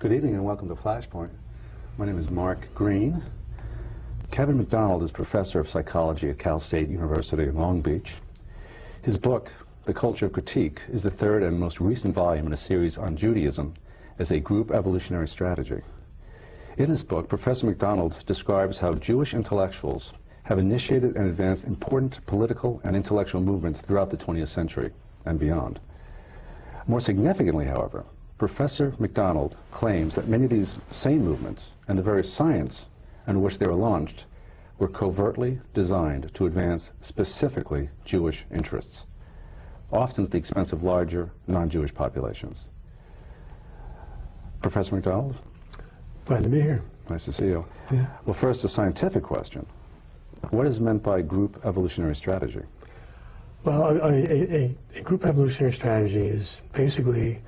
Good evening and welcome to Flashpoint. My name is Mark Green. Kevin MacDonald is professor of psychology at Cal State University in Long Beach. His book, The Culture of Critique, is the third and most recent volume in a series on Judaism as a group evolutionary strategy. In this book, Professor MacDonald describes how Jewish intellectuals have initiated and advanced important political and intellectual movements throughout the 20th century and beyond. More significantly, however, Professor MacDonald claims that many of these same movements and the very science in which they were launched were covertly designed to advance specifically Jewish interests, often at the expense of larger non-Jewish populations. Professor MacDonald? Glad to be here. Nice to see you. Yeah. Well, first, a scientific question. What is meant by group evolutionary strategy? Well, a group evolutionary strategy is basically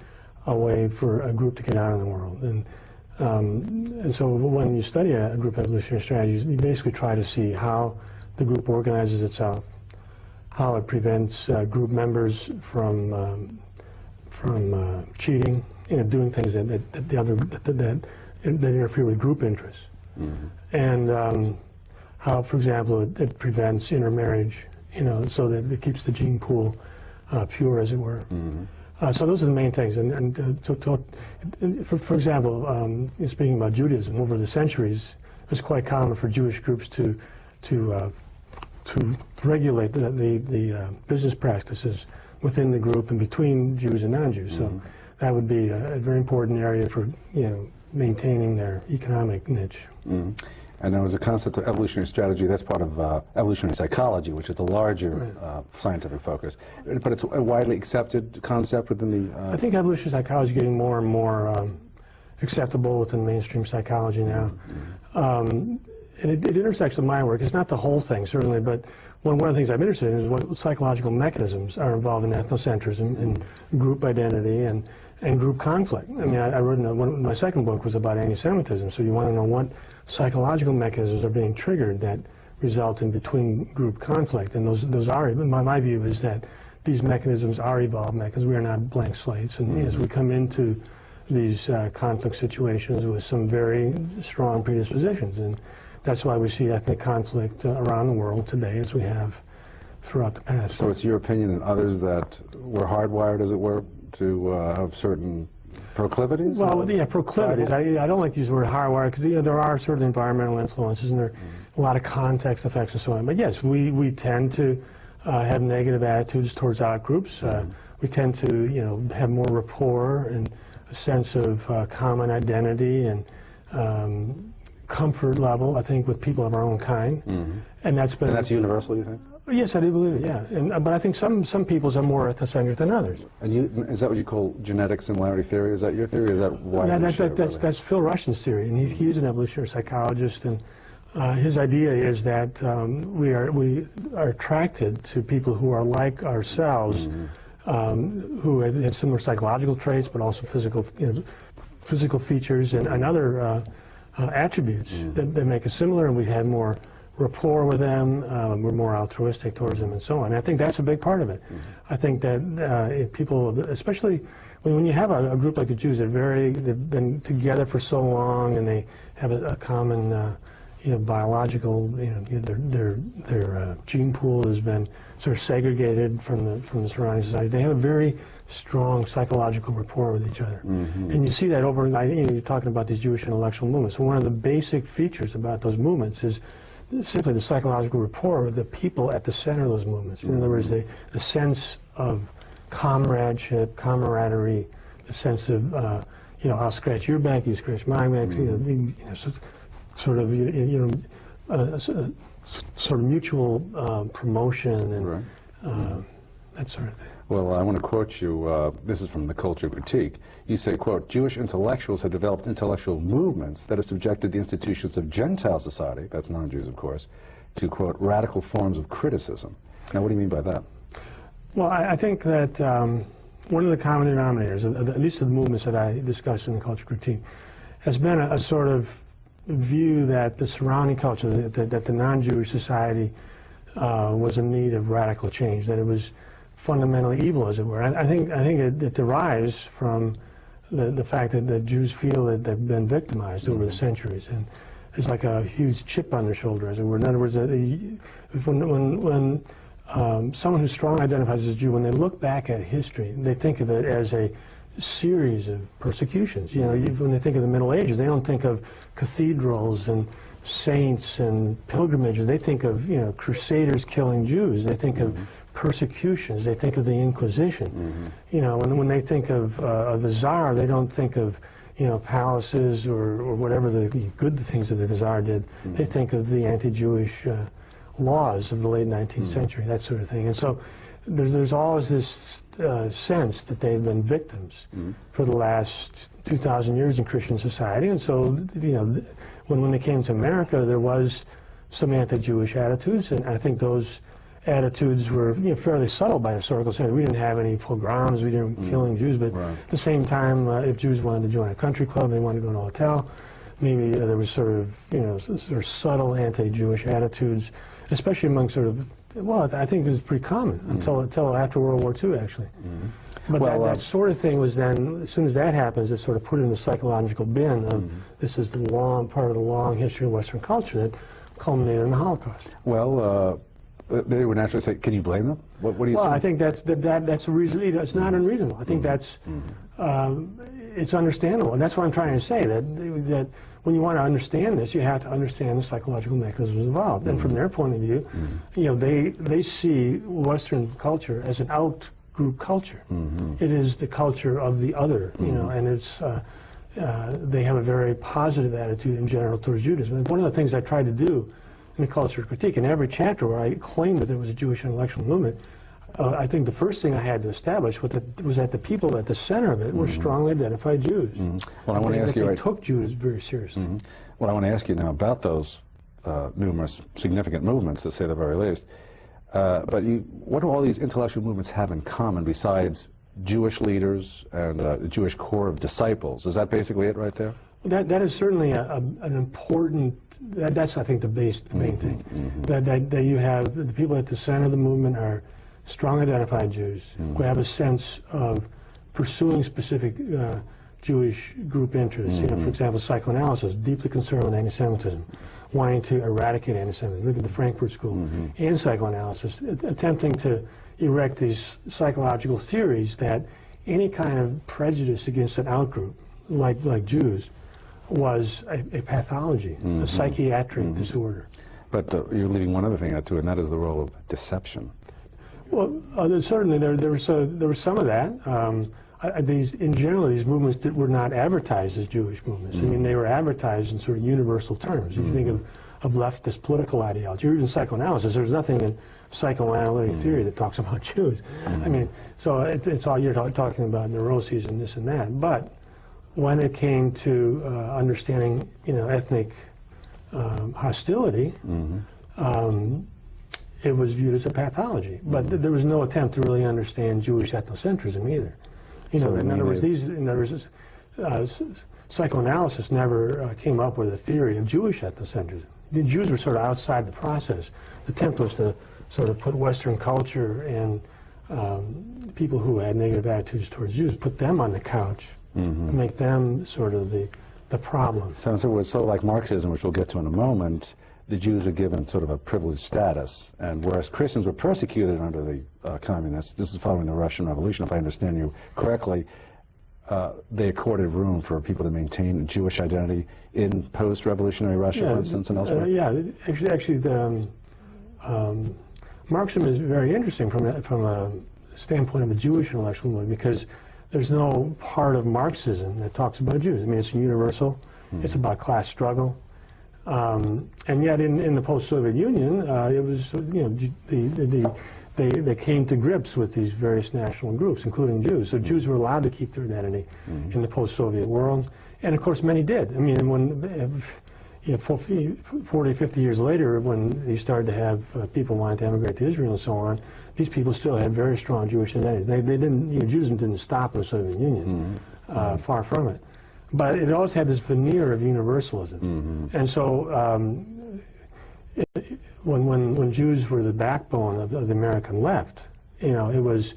a way for a group to get out in the world. And so when you study a group evolutionary strategy, you basically try to see how the group organizes itself, how it prevents group members from cheating, doing things that interfere with group interests. Mm-hmm. And how, for example, it prevents intermarriage, so that it keeps the gene pool pure, as it were. Mm-hmm. So those are the main things. For example, speaking about Judaism, over the centuries, it was quite common for Jewish groups to regulate the business practices within the group and between Jews and non-Jews. Mm-hmm. So that would be a very important area for maintaining their economic niche. Mm-hmm. And there was a concept of evolutionary strategy. That's part of evolutionary psychology, which is the larger scientific focus. But it's a widely accepted concept within the... I think evolutionary psychology is getting more and more acceptable within mainstream psychology now. Mm-hmm. And it intersects with my work. It's not the whole thing, certainly, but one of the things I'm interested in is what psychological mechanisms are involved in ethnocentrism and group identity and group conflict. I mean, I wrote my second book was about anti-Semitism, so you want to know what psychological mechanisms are being triggered that result in between-group conflict. And those are, my view is that these mechanisms are evolved mechanisms. We are not blank slates. And as we come into these conflict situations with some very strong predispositions. And that's why we see ethnic conflict around the world today, as we have throughout the past. So it's your opinion and others that we're hardwired, as it were, to have certain proclivities? Well, yeah, proclivities. I don't like to use the word hardwired because there are certain environmental influences and there are a lot of context effects and so on. But yes, we tend to have negative attitudes towards out-groups. We tend to have more rapport and a sense of common identity and comfort level, I think, with people of our own kind. Mm-hmm. And that's universal, you think? Yes, I do believe it, yeah. But I think some peoples are more ethnocentric than others. And is that what you call genetic similarity theory? Is that your theory, or is that why? That's Phil Rushton's theory, and he's an evolutionary psychologist, and his idea is that we are attracted to people who are like ourselves, mm-hmm. Who have similar psychological traits, but also physical features and other attributes mm-hmm. that make us similar, and we have more rapport with them, we're more altruistic towards them, and so on. And I think that's a big part of it. Mm-hmm. I think that if people, especially when you have a group like the Jews, they've been together for so long, and they have a common, biological, their gene pool has been sort of segregated from the surrounding society. They have a very strong psychological rapport with each other. Mm-hmm. And you see that over, you're talking about these Jewish intellectual movements. So one of the basic features about those movements is simply the psychological rapport of the people at the center of those movements. In other words, the sense of comradeship, camaraderie, the sense of, I'll scratch your back, you scratch my back, sort of mutual promotion and that sort of thing. Well, I want to quote you, this is from The Culture of Critique. You say, quote, Jewish intellectuals have developed intellectual movements that have subjected the institutions of Gentile society, that's non-Jews of course, to, quote, radical forms of criticism. Now, what do you mean by that? Well, I think that one of the common denominators, at least of the movements that I discussed in The Culture of Critique, has been a sort of view that the surrounding culture, that the non-Jewish society was in need of radical change, that it was fundamentally evil, as it were. I think it derives from the fact that Jews feel that they've been victimized over the centuries, and it's like a huge chip on their shoulder, as it were. In other words, when someone who strongly identifies as a Jew, when they look back at history, they think of it as a series of persecutions. You know, when they think of the Middle Ages, they don't think of cathedrals and saints and pilgrimages. They think of, you know, crusaders killing Jews. They think of persecutions. They think of the Inquisition. You know, when they think of the Tsar, they don't think of, you know, palaces or whatever the good things that the Tsar did. They think of the anti-Jewish laws of the late 19th century, that sort of thing. And so there's always this sense that they've been victims for the last 2,000 years in Christian society. And so, you know, when they came to America, there was some anti-Jewish attitudes, and I think those attitudes were, you know, fairly subtle by historical standards. We didn't have any pogroms, we didn't killing Jews, but at the same time, if Jews wanted to join a country club, they wanted to go to a hotel, maybe there was sort of, you know, sort of subtle anti-Jewish attitudes, especially among sort of, well, I think it was pretty common until after World War II, actually. But well, that sort of thing was then, as soon as that happens, it's sort of put in the psychological bin of this is the part of the long history of Western culture that culminated in the Holocaust. Well, they would naturally say, can you blame them? What do you say? Well, I think that's a reason. It's not unreasonable. I think that's it's understandable, and that's what I'm trying to say. That when you want to understand this, you have to understand the psychological mechanisms involved. And from their point of view, you know, they see Western culture as an out-group culture. It is the culture of the other, you know, and it's they have a very positive attitude in general towards Judaism. And one of the things I tried to do in the culture critique, in every chapter where I claimed that there was a Jewish intellectual movement, I think the first thing I had to establish was that the people at the center of it were strongly identified Jews. Well, I want to ask you, they took Jews very seriously. Well, I want to ask you now about those numerous significant movements, to say the very least. But what do all these intellectual movements have in common besides Jewish leaders and a Jewish core of disciples? Is that basically it right there? That is certainly an important. That's, I think, the main thing. That you have the people at the center of the movement are strong identified Jews who have a sense of pursuing specific Jewish group interests. You know, for example, psychoanalysis, deeply concerned with anti-Semitism, wanting to eradicate anti-Semitism. Look at the Frankfurt School. And psychoanalysis, attempting to erect these psychological theories that any kind of prejudice against an outgroup, like Jews, was a pathology, a psychiatric disorder. But you're leaving one other thing out too, and that is the role of deception. Well, certainly there was some of that. In general, these movements were not advertised as Jewish movements. I mean, they were advertised in sort of universal terms. If you think of leftist political ideology, or even psychoanalysis, there's nothing in psychoanalytic theory that talks about Jews. I mean, so it's all you're talking about neuroses and this and that. But when it came to understanding, you know, ethnic hostility, it was viewed as a pathology. But there was no attempt to really understand Jewish ethnocentrism either. You know, in other words, psychoanalysis never came up with a theory of Jewish ethnocentrism. The Jews were sort of outside the process. The attempt was to sort of put Western culture and people who had negative attitudes towards Jews, put them on the couch, make them sort of the problem. So it was so like Marxism, which we'll get to in a moment. The Jews are given sort of a privileged status, and whereas Christians were persecuted under the communists, this is following the Russian Revolution, if I understand you correctly, they accorded room for people to maintain a Jewish identity in post-revolutionary Russia, for instance, and elsewhere? Yeah, actually Marxism is very interesting from a standpoint of a Jewish intellectual movement, because there's no part of Marxism that talks about Jews. I mean, it's universal. It's about class struggle. And yet, in the post-Soviet Union, it was, you know, they came to grips with these various national groups, including Jews. So Jews were allowed to keep their identity in the post-Soviet world, and of course, many did. I mean, when 40, 50 years later, when you started to have people wanting to emigrate to Israel and so on, these people still had very strong Jewish identity. They didn't, you know, Judaism didn't stop in the Soviet Union, far from it. But it always had this veneer of universalism. And so when Jews were the backbone of the American left, you know, it was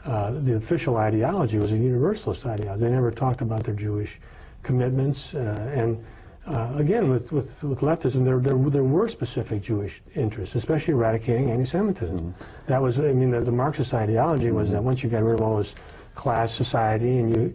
the official ideology was a universalist ideology. They never talked about their Jewish commitments. Again, with leftism, there were specific Jewish interests, especially eradicating anti-Semitism. That was, I mean, the Marxist ideology was that once you got rid of all this class society, and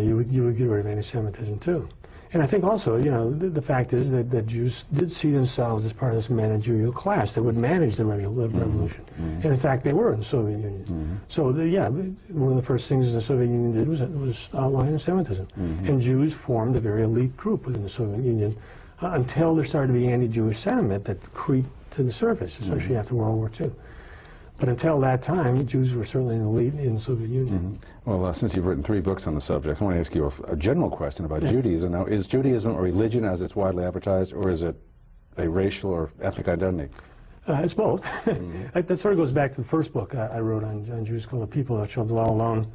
you would get rid of anti-Semitism too. And I think also, you know, the fact is that Jews did see themselves as part of this managerial class that would manage the revolution. And in fact, they were in the Soviet Union. So, yeah, one of the first things the Soviet Union did was outline anti-Semitism. And Jews formed a very elite group within the Soviet Union until there started to be anti-Jewish sentiment that creeped to the surface, especially after World War II. But until that time, Jews were certainly an elite in the Soviet Union. Well, since you've written 3 books on the subject, I want to ask you a general question about Judaism. Now, is Judaism a religion as it's widely advertised, or is it a racial or ethnic identity? It's both. That sort of goes back to the first book I wrote on Jews called The People That Shall Dwell Alone,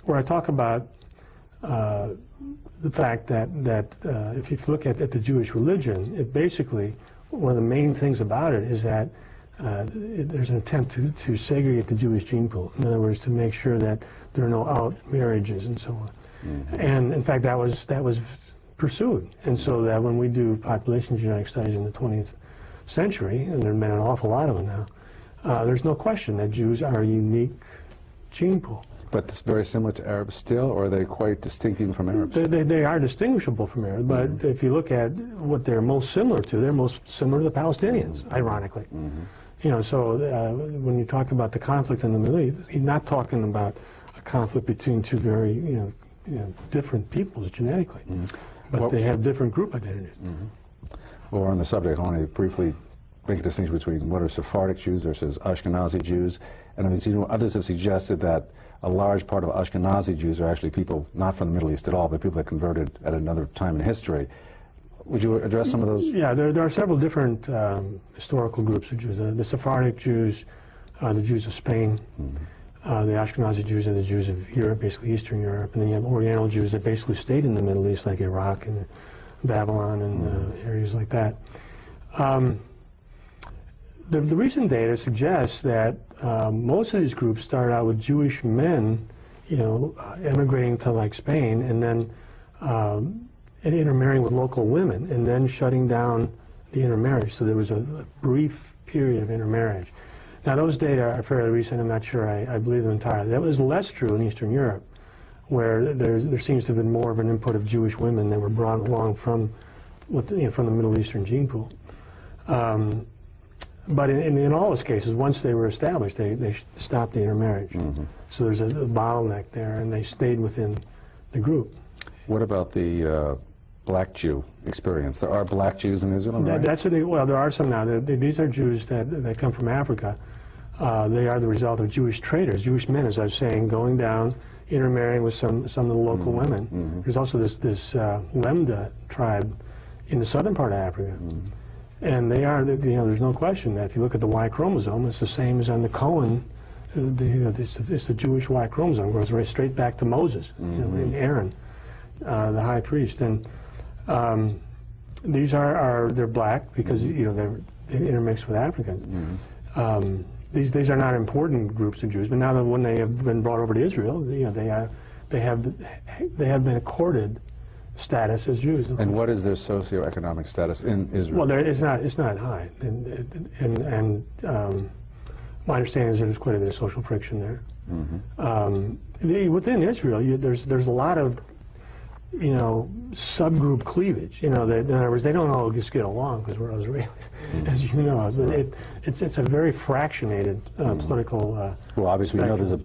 where I talk about the fact that if you look at the Jewish religion, it basically, one of the main things about it is that there's an attempt to segregate the Jewish gene pool. In other words, to make sure that there are no out marriages and so on. And in fact, that was pursued. And so that when we do population genetic studies in the 20th century, and there have been an awful lot of them now, there's no question that Jews are a unique gene pool. But it's very similar to Arabs still, or are they quite distinct even from Arabs? They are distinguishable from Arabs, but if you look at what they're most similar to, they're most similar to the Palestinians, ironically. You know, so when you talk about the conflict in the Middle East, you're not talking about a conflict between two very, you know, different peoples genetically, but they have different group identities. Well, we're on the subject. I want to briefly make a distinction between what are Sephardic Jews versus Ashkenazi Jews. And I mean, others have suggested that a large part of Ashkenazi Jews are actually people not from the Middle East at all, but people that converted at another time in history. Would you address some of those? Yeah, there are several different historical groups of Jews. The Sephardic Jews, the Jews of Spain, the Ashkenazi Jews are the Jews of Europe, basically Eastern Europe, and then you have Oriental Jews that basically stayed in the Middle East, like Iraq and Babylon and areas like that. The recent data suggests that most of these groups started out with Jewish men, you know, emigrating to like Spain, and then and intermarrying with local women, and then shutting down the intermarriage. So there was a brief period of intermarriage. Now those data are fairly recent. I'm not sure I believe them entirely. That was less true in Eastern Europe, where there seems to have been more of an input of Jewish women that were brought along from the Middle Eastern gene pool. But in all those cases, once they were established, they stopped the intermarriage. So there's a bottleneck there, and they stayed within the group. What about the black Jew experience? There are black Jews in Israel, right? Well, there are some now. These are Jews that come from Africa. They are the result of Jewish traders, Jewish men, as I was saying, going down, intermarrying with some of the local women. There's also this Lemda tribe in the southern part of Africa. And they are, you know, there's no question that if you look at the Y chromosome, it's the same as on the Cohen. It's the Jewish Y chromosome. It goes right straight back to Moses, you know, and Aaron, the high priest. And these they're black because, you know, they intermix with Africans. These are not important groups of Jews, but now that when they have been brought over to Israel, you know, they have been accorded status as Jews. And what is their socioeconomic status in Israel? Well, it's not high, and my understanding is there's quite a bit of social friction there. Within Israel, there's a lot of, you know, subgroup cleavage. You know, in other words, they don't all just get along because we're Israelis, as you know. It's a very fractionated political. Well, obviously, we know there's a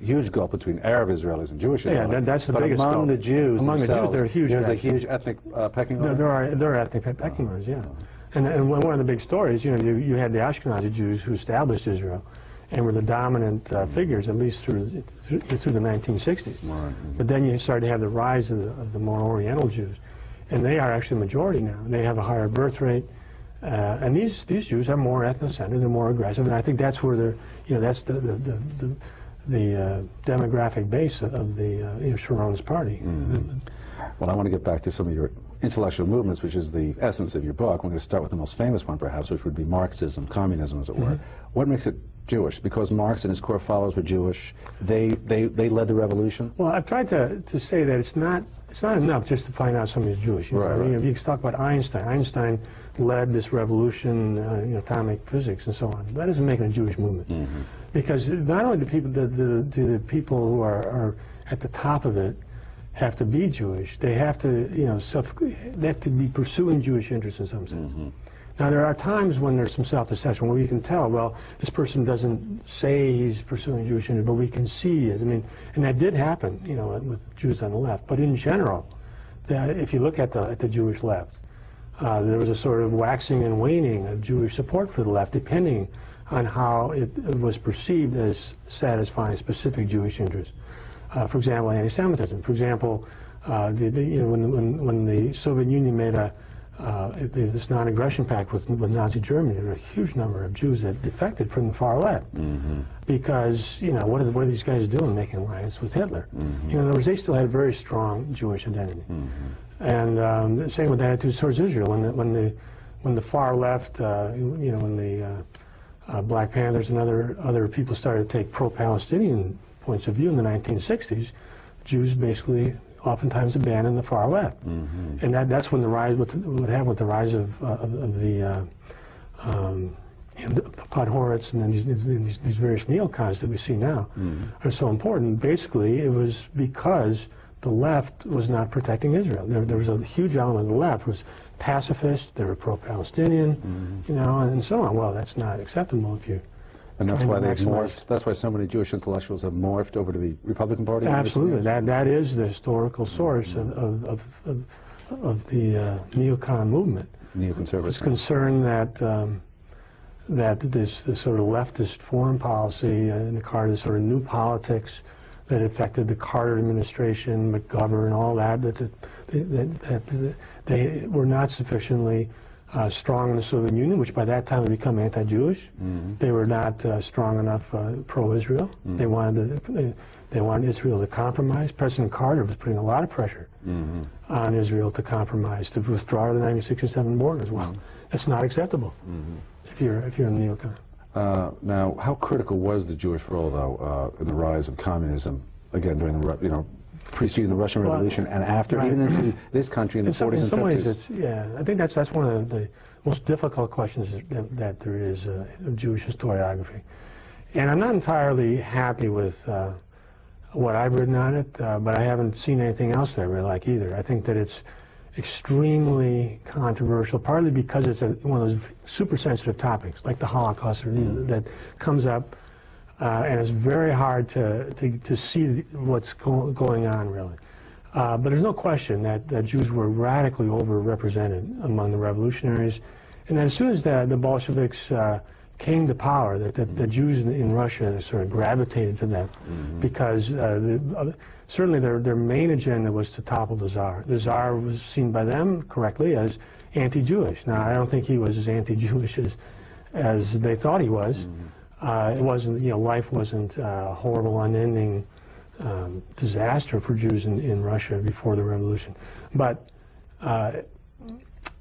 huge gulf between Arab Israelis and Jewish Israelis. Yeah, that's the biggest gulf. But among the Jews themselves, there's a huge ethnic pecking order. There are ethnic pecking orders, yeah. And one of the big stories, you know, you had the Ashkenazi Jews who established Israel and were the dominant figures, at least through the 1960s. Right. But then you started to have the rise of the more Oriental Jews, and they are actually the majority now. They have a higher birth rate, and these Jews are more ethnocentric, they're more aggressive, and I think that's where they're, you know, that's the demographic base of the you know, Sharon's party. Well, I want to get back to some of your intellectual movements, which is the essence of your book. We're going to start with the most famous one, perhaps, which would be Marxism, communism, as it were. What makes it Jewish? Because Marx and his core followers were Jewish, they led the revolution? Well, I've tried to say that it's not enough just to find out somebody's Jewish. You know? Right, I mean, right. if you talk about Einstein, Einstein led this revolution in atomic physics and so on. That doesn't make it a Jewish movement. Mm-hmm. Because not only do the people who are at the top of it have to be Jewish, they have to, they have to be pursuing Jewish interests in some sense. Mm-hmm. Now, there are times when there's some self-deception where you can tell, well, this person doesn't say he's pursuing Jewish interests, but we can see it. I mean, and that did happen, with Jews on the left. But in general, if you look at the Jewish left, there was a sort of waxing and waning of Jewish support for the left, depending on how it was perceived as satisfying specific Jewish interests. For example, anti-Semitism. For example, when the Soviet Union made this non-aggression pact with Nazi Germany, there were a huge number of Jews that defected from the far left. Mm-hmm. Because, what are these guys doing making alliance with Hitler? Mm-hmm. In other words, they still had a very strong Jewish identity. Mm-hmm. And same with attitudes towards Israel. When the far left, when the Black Panthers and other people started to take pro-Palestinian points of view in the 1960s, Jews basically oftentimes abandoned the far left. Mm-hmm. And that's when what happened with the rise of the Podhoretz and then these various neocons that we see now are so important. Basically, it was because the left was not protecting Israel. There was a huge element of the left was pacifist, they were pro-Palestinian, and so on. Well, that's not acceptable if you. And that's why they've morphed. That's why so many Jewish intellectuals have morphed over to the Republican Party. Absolutely, that is the historical source of the neocon movement. Neoconservative. It's concerned that this sort of leftist foreign policy and the Carter, this sort of new politics that affected the Carter administration, McGovern, all that they were not sufficiently strong in the Soviet Union, which by that time had become anti-Jewish. Mm-hmm. They were not strong enough pro-Israel. Mm-hmm. They wanted Israel to compromise. President Carter was putting a lot of pressure on Israel to compromise, to withdraw to the 1967 borders. Well, that's not acceptable if you're a neocon. Now, how critical was the Jewish role, though, in the rise of communism, again, during the, preceding the Russian Revolution and after, right. even into this country in the 40s and 50s? I think that's one of the most difficult questions that there is of Jewish historiography. And I'm not entirely happy with what I've written on it, but I haven't seen anything else that I really like either. I think that it's extremely controversial, partly because it's one of those super sensitive topics, like the Holocaust, that comes up, and it's very hard to see what's going on, really. But there's no question that Jews were radically overrepresented among the revolutionaries, and that as soon as the Bolsheviks came to power, that the Jews in Russia sort of gravitated to them, because certainly their main agenda was to topple the Tsar. The Tsar was seen by them correctly as anti-Jewish. Now, I don't think he was as anti-Jewish as they thought he was. It wasn't, life wasn't a horrible, unending disaster for Jews in Russia before the revolution. But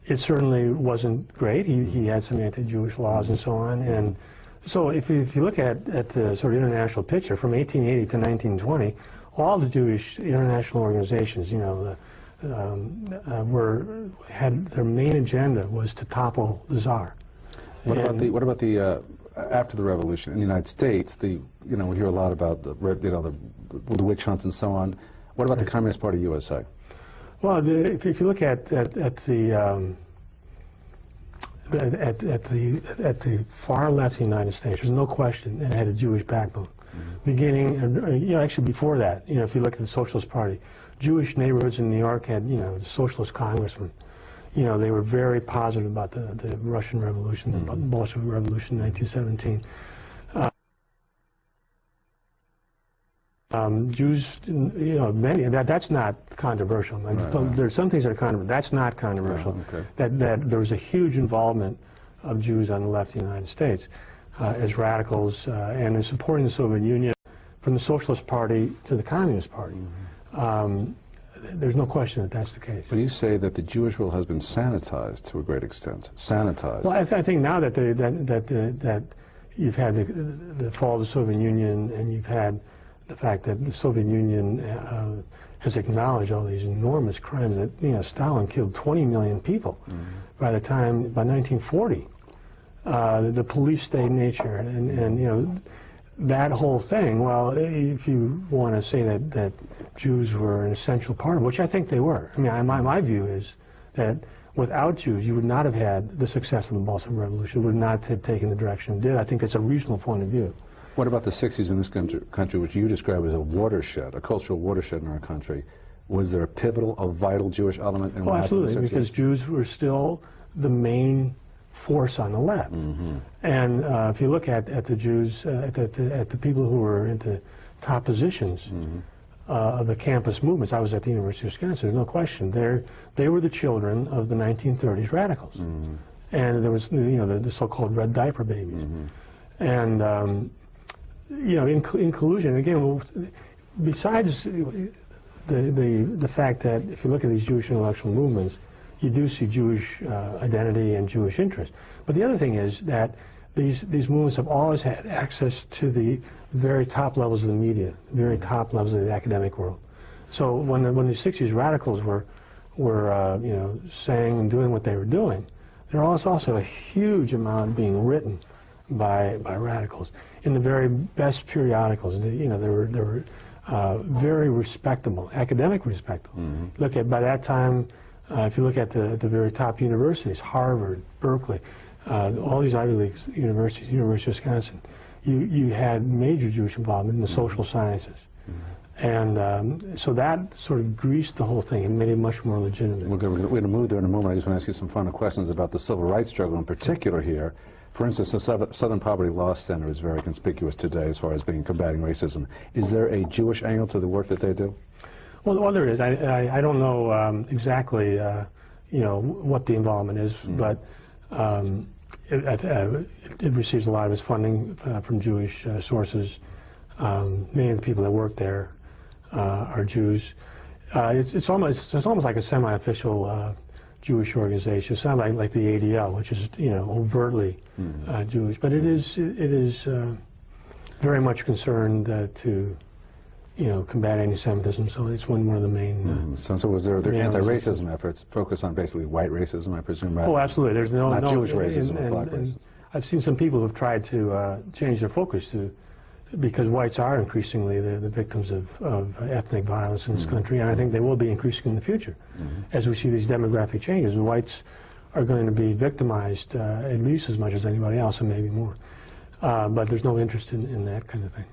it certainly wasn't great. He had some anti-Jewish laws and so on. And so if you look at the sort of international picture from 1880 to 1920, all the Jewish international organizations, had their main agenda was to topple the Tsar. What about the after the revolution in the United States? We hear a lot about the witch hunts and so on. What about the Communist Party USA? Well, if you look at the far left of the United States, there's no question it had a Jewish backbone. Beginning, actually before that, if you look at the Socialist Party, Jewish neighborhoods in New York had, the socialist congressmen. They were very positive about the Russian Revolution, the Bolshevik Revolution in 1917. Jews, many, that's not controversial. There's some things that are controversial. That's not controversial. Okay. That there was a huge involvement of Jews on the left of the United States as radicals and in supporting the Soviet Union, from the Socialist Party to the Communist Party. There's no question that that's the case. But you say that the Jewish role has been sanitized to a great extent. Sanitized. Well, I think now that you've had the fall of the Soviet Union, and you've had the fact that the Soviet Union has acknowledged all these enormous crimes. That, you know, Stalin killed 20 million people by 1940. The police state nature, and you know, that whole thing. Well, if you want to say that Jews were an essential part of it, which I think they were. I mean, my view is that without Jews, you would not have had the success of the Bolshevik Revolution. It would not have taken the direction it did. I think that's a reasonable point of view. What about the 60s in this country, which you describe as a watershed, a cultural watershed in our country? Was there a pivotal, a vital Jewish element in what happened in the 60s? Absolutely, because Jews were still the main force on the left. And if you look at the Jews, at the people who were into top positions of the campus movements, I was at the University of Wisconsin, there's no question. They were the children of the 1930s radicals. And there was, you know, the so-called red diaper babies. And, you know, in collusion, again, besides the fact that if you look at these Jewish intellectual movements, you do see Jewish identity and Jewish interest. But the other thing is that these movements have always had access to the very top levels of the media, the very top levels of the academic world. So when the 60s radicals were you know, saying and doing what they were doing, there was also a huge amount being written by radicals in the very best periodicals. You know, there were very respectable, academically respectable. Look at, by that time, if you look at the very top universities, Harvard, Berkeley, all these Ivy League universities, University of Wisconsin, you had major Jewish involvement in the social sciences. And so that sort of greased the whole thing and made it much more legitimate. We're going to move there in a moment. I just want to ask you some final questions about the civil rights struggle in particular here. For instance, the Southern Poverty Law Center is very conspicuous today as far as combating racism. Is there a Jewish angle to the work that they do? Well, there is. I don't know exactly, you know, what the involvement is, but it receives a lot of its funding from Jewish sources. Many of the people that work there are Jews. It's almost like a semi-official Jewish organization. It's not like the ADL, which is, you know, overtly Jewish, but it is very much concerned to, you know, combat anti-Semitism. So it's one of the main. So was there anti-racism efforts focused on basically white racism, I presume? Oh, absolutely. There's no Jewish racism or black racism. I've seen some people who've tried to change their focus because whites are increasingly the victims of ethnic violence in this country, and I think they will be increasing in the future as we see these demographic changes. And whites are going to be victimized at least as much as anybody else, and maybe more. But there's no interest in that kind of thing.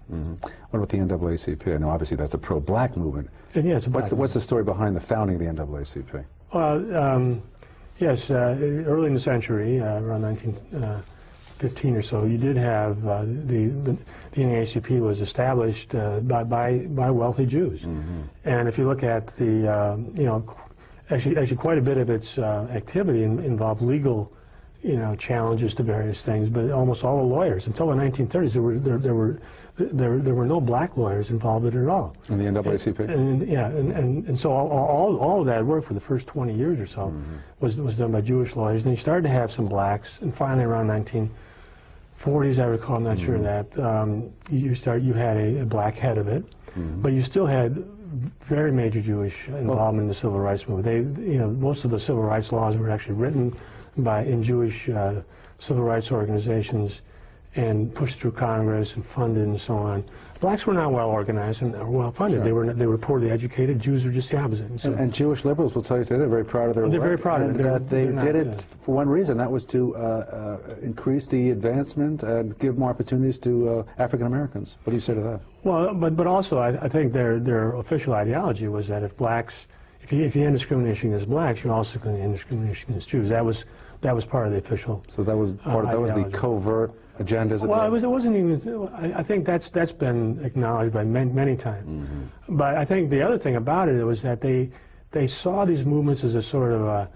What about the NAACP? I know obviously that's a pro-black movement. And yeah, it's a what's the story behind the founding of the NAACP? Yes, early in the century, around 1915 or so, you did have the NAACP was established by wealthy Jews. And if you look at the, you know, actually quite a bit of its activity involved legal, you know, challenges to various things, but almost all the lawyers until the 1930s there were no black lawyers involved in it at all. In the NAACP? And so all of that work for the first 20 years or so was done by Jewish lawyers. And you started to have some blacks, and finally around 1940s, I recall, I'm not sure that you had a black head of it, but you still had very major Jewish involvement in the civil rights movement. You know, most of the civil rights laws were actually written in Jewish civil rights organizations and pushed through Congress and funded and so on. Blacks were not well organized and well funded. Sure. They were poorly educated. Jews were just the opposite. And, so, and Jewish liberals will tell you today they're very proud of their work. They're very proud of it. They did it for one reason. That was to increase the advancement and give more opportunities to African Americans. What do you say to that? Well, but also I think their official ideology was that if blacks, if you end discrimination against blacks, you're also going to end discrimination against Jews. That was part of the official. So that was part of, that was the covert agendas. Well, it wasn't even. I think that's been acknowledged by many times. But I think the other thing about it was that they saw these movements as a sort of a,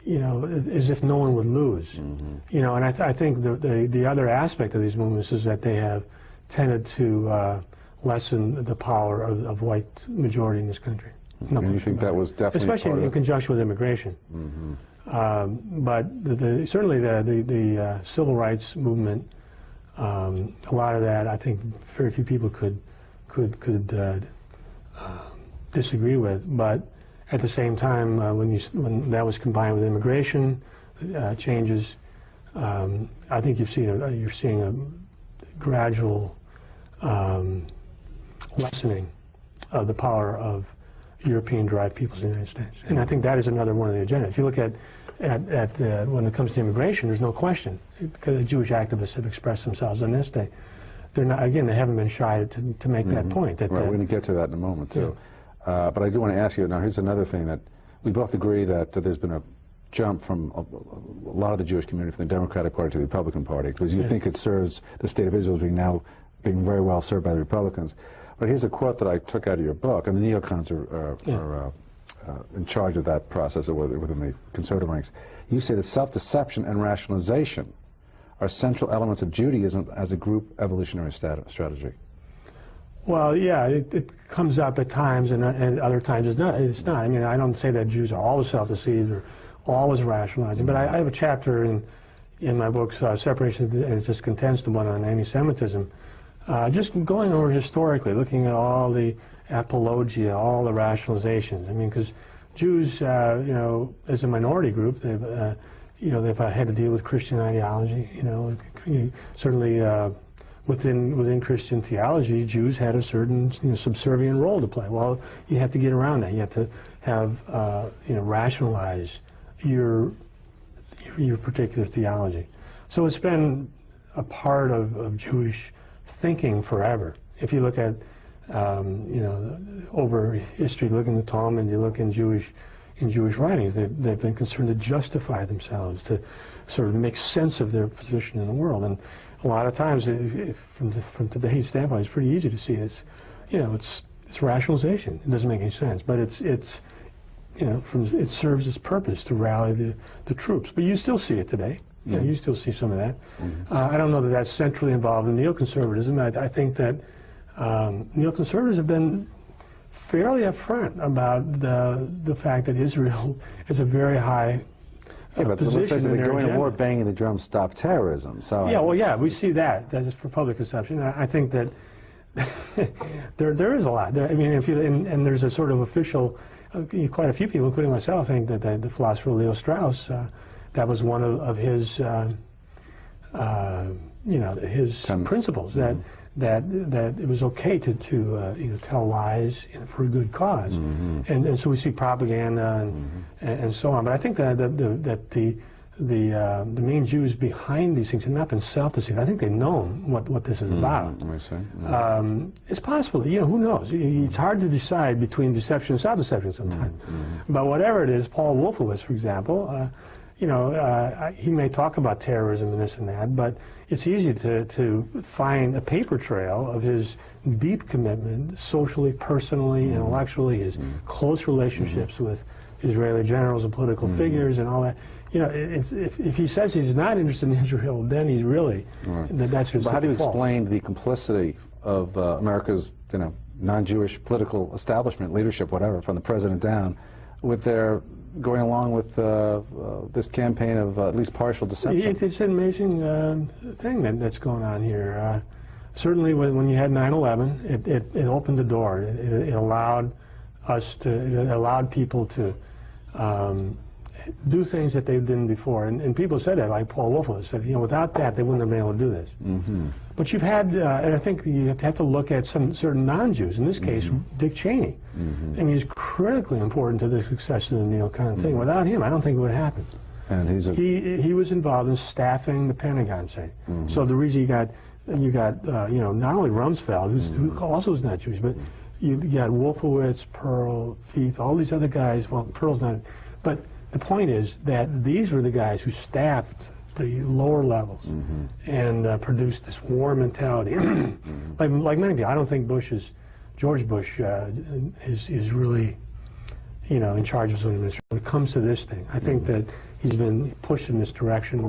you know, as if no one would lose. You know, and I think the other aspect of these movements is that they have tended to lessen the power of white majority in this country. And you think that was definitely especially in conjunction with immigration. But certainly the civil rights movement A lot of that, I think, very few people could disagree with. But at the same time, when that was combined with immigration changes, I think you're seeing a gradual lessening of the power of European-derived peoples in the United States. And I think that is another one of the agendas. If you look at when it comes to immigration, there's no question, because the Jewish activists have expressed themselves on this. They're not, again, they haven't been shy to make that point. Right, we're going to get to that in a moment, too. Yeah. But I do want to ask you, now here's another thing that we both agree that there's been a jump from a lot of the Jewish community from the Democratic Party to the Republican Party, because you think it serves the state of Israel as being very well served by the Republicans. But here's a quote that I took out of your book, and the neocons are in charge of that process within the conservative ranks. You say that self-deception and rationalization are central elements of Judaism as a group evolutionary strategy. Well, yeah, it comes up at times, and other times it's not. I mean, I don't say that Jews are always self-deceived or always rationalizing, but I have a chapter in my book, Separation and Its Contents, the one on anti-Semitism, just going over historically, looking at all the apologia, all the rationalizations. I mean, because Jews, you know, as a minority group, they've had to deal with Christian ideology. You know, certainly within Christian theology, Jews had a certain subservient role to play. Well, you have to get around that. You have to have rationalize your particular theology. So it's been a part of Jewish thinking forever. If you look at over history, look in the Talmud, you look in Jewish writings, they've been concerned to justify themselves, to sort of make sense of their position in the world. And a lot of times, from today's standpoint, it's pretty easy to see it's rationalization. It doesn't make any sense, but it serves its purpose to rally the troops. But you still see it today. You still see some of that. I don't know that that's centrally involved in neoconservatism. I think that neoconservatives have been fairly upfront about the fact that Israel is a very high but let's say they're going to war banging the drum, stop terrorism. So yeah, well, yeah, we see that. That is for public consumption. I think that there is a lot. I mean, and there's a sort of official. Quite a few people, including myself, think that the philosopher Leo Strauss, that was one of his, his principles, that it was okay to tell lies for a good cause, and so we see propaganda and so on. But I think that the main Jews behind these things have not been self-deceived. I think they've known what this is about. I see. It's possible. Who knows? It's hard to decide between deception and self-deception sometimes. But whatever it is, Paul Wolfowitz, for example, he may talk about terrorism and this and that, but it's easy to find a paper trail of his deep commitment, socially, personally, intellectually, his close relationships with Israeli generals and political figures and all that. If he says he's not interested in Israel, then he's really, that's his fault. But how do you explain the complicity of America's, non-Jewish political establishment, leadership, whatever, from the president down, with their going along with this campaign of at least partial deception? It's an amazing thing that's going on here. Certainly when you had 9/11, it opened the door. It allowed people to do things that they didn't before. And people said that, like Paul Wolfowitz said, without that, they wouldn't have been able to do this. But you've had, and I think you have to look at some certain non-Jews, in this case, Dick Cheney. I mean, he's critically important to the success of the neocon thing. Without him, I don't think it would happen. And he was involved in staffing the Pentagon, say. So the reason you got not only Rumsfeld, who also is not Jewish, but you got Wolfowitz, Pearl, Feith, all these other guys. Well, Pearl's not, but the point is that these were the guys who staffed the lower levels and produced this war mentality. Like many people, I don't think George Bush is really, in charge of his own administration. When it comes to this thing, I think that he's been pushed in this direction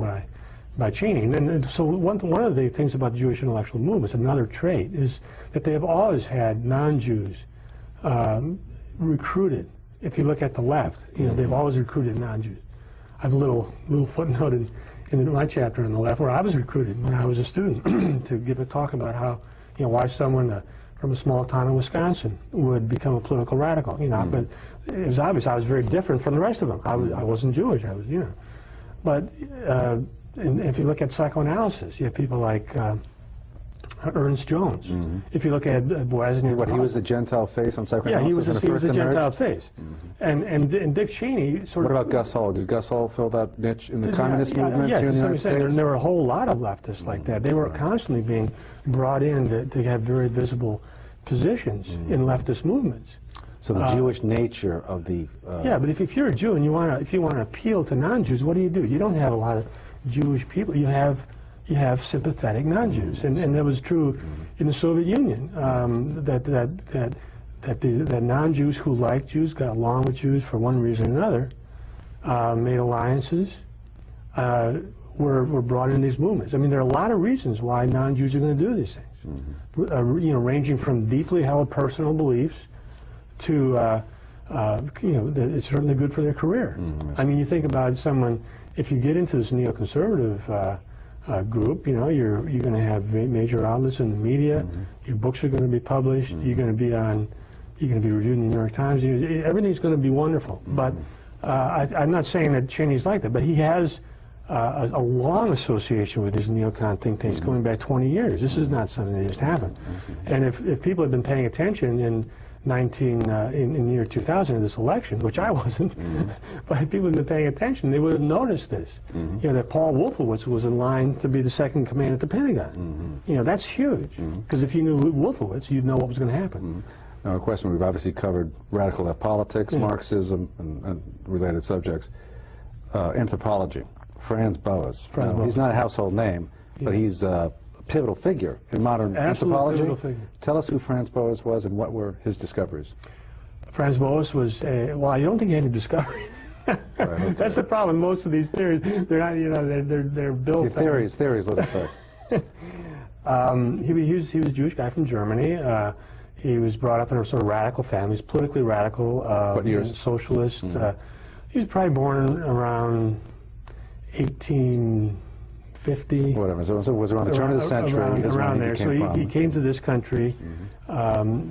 by Cheney. And so one of the things about the Jewish intellectual movement, another trait, is that they have always had non-Jews recruited. If you look at the left, they've always recruited non-Jews. I have a little footnote in my chapter on the left, where I was recruited when I was a student to give a talk about how, why someone from a small town in Wisconsin would become a political radical. But it was obvious I was very different from the rest of them. I wasn't Jewish. I was, But and if you look at psychoanalysis, you have people like Ernst Jones. If you look at Boasnian, he was the Gentile face on psychoanalysis. Yeah, he was a Gentile face. And Dick Cheney sort of. What about Gus Hall? Did Gus Hall fill that niche in the communist movement here in the United States? There were a whole lot of leftists like that. They were constantly being brought in to have very visible positions in leftist movements. So the Jewish nature of the yeah, but if you're a Jew and you want to appeal to non-Jews, what do? You don't have a lot of Jewish people. You have sympathetic non-Jews, and that was true in the Soviet Union. That non-Jews who liked Jews got along with Jews for one reason or another, made alliances, were brought in these movements. I mean, there are a lot of reasons why non-Jews are going to do these things. Ranging from deeply held personal beliefs to it's certainly good for their career. I mean, you think about someone. If you get into this neoconservative group, you're going to have major outlets in the media. Your books are going to be published. You're going to be reviewed in the New York Times. Everything's going to be wonderful. But I'm not saying that Cheney's like that, but he has a long association with his neocon think tanks going back 20 years. This is not something that just happened. And if people have been paying attention in the year 2000 of this election, which I wasn't, but if people had been paying attention, they would have noticed this. That Paul Wolfowitz was in line to be the second in command at the Pentagon. That's huge, because if you knew Wolfowitz, you'd know what was going to happen. Now, a question: we've obviously covered radical left politics, Marxism, and related subjects. Anthropology. Franz Boas. He's not a household name, but he's a pivotal figure in modern anthropology. Tell us who Franz Boas was and what were his discoveries. Franz Boas was, well, I don't think he had any discoveries. Right, okay. That's the problem. Most of these theories, they're not, they're built. Theories, let us say. He was a Jewish guy from Germany. He was brought up in a sort of radical family. He's politically radical. What years? Socialist. He was probably born around 1850. Whatever. So it was around the turn of the century. Around there. So he came to this country,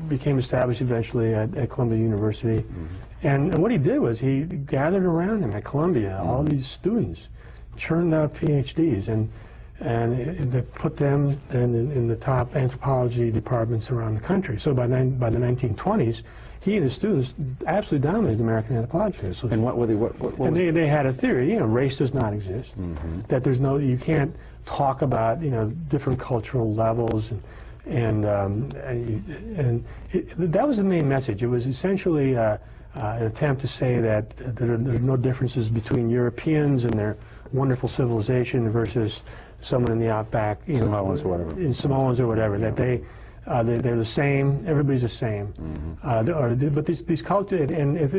became established eventually at Columbia University. And what he did was he gathered around him at Columbia all these students, churned out PhDs, and they put them in the top anthropology departments around the country. So by the 1920s, he and his students absolutely dominated the American Anthropology Association. And what were they? What they had a theory. Race does not exist. That you can't talk about different cultural levels, and that was the main message. It was essentially an attempt to say that there are no differences between Europeans and their wonderful civilization versus someone in the outback, Samoans or whatever. In Samoans or whatever. That they're the same. Everybody's the same. But these cultures, and if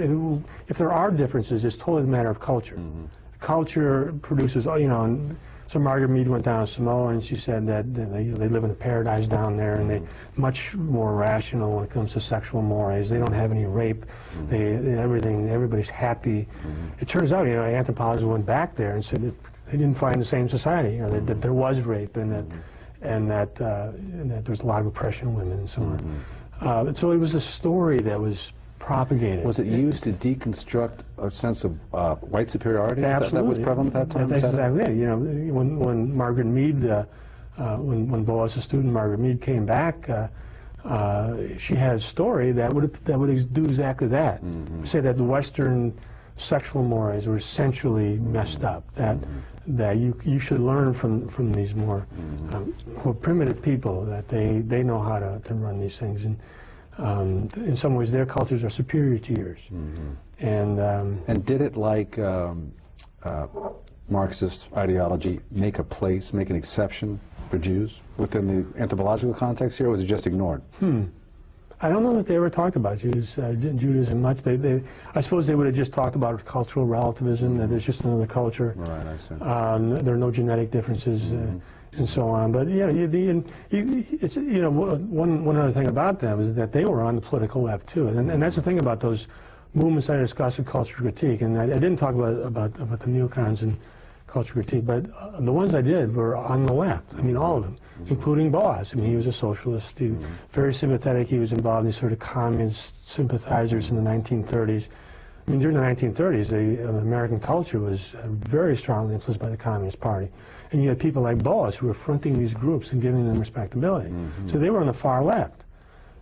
there are differences, it's totally a matter of culture. Culture produces, and so Margaret Mead went down to Samoa, and she said that they live in a paradise down there, and they're much more rational when it comes to sexual mores. They don't have any rape. Everybody's happy. It turns out, anthropologists went back there and said that they didn't find the same society. That there was rape, and that there's a lot of oppression of women and so on. So it was a story that was propagated. Was it used to deconstruct a sense of white superiority? Absolutely. That was prevalent at that time? That's exactly it. When Margaret Mead, when Boas, a student, Margaret Mead came back, she had a story that would do exactly that. Say that the Western sexual mores were essentially messed up. That you should learn from these more primitive people, that they know how to run these things, and in some ways their cultures are superior to yours. And did it, like Marxist ideology, make an exception for Jews within the anthropological context here, or was it just ignored? I don't know that they ever talked about Judaism much. I suppose they would have just talked about cultural relativism, that it's just another culture. Right, I see. There are no genetic differences and so on. But one other thing about them is that they were on the political left too, and that's the thing about those movements I discussed in cultural critique. And I didn't talk about the neocons and cultural critique, but the ones I did were on the left. I mean, all of them, including Boas. I mean, he was a socialist. He was very sympathetic. He was involved in these sort of communist sympathizers in the 1930s. I mean, during the 1930s, the American culture was very strongly influenced by the Communist Party. And you had people like Boas who were fronting these groups and giving them respectability. So they were on the far left.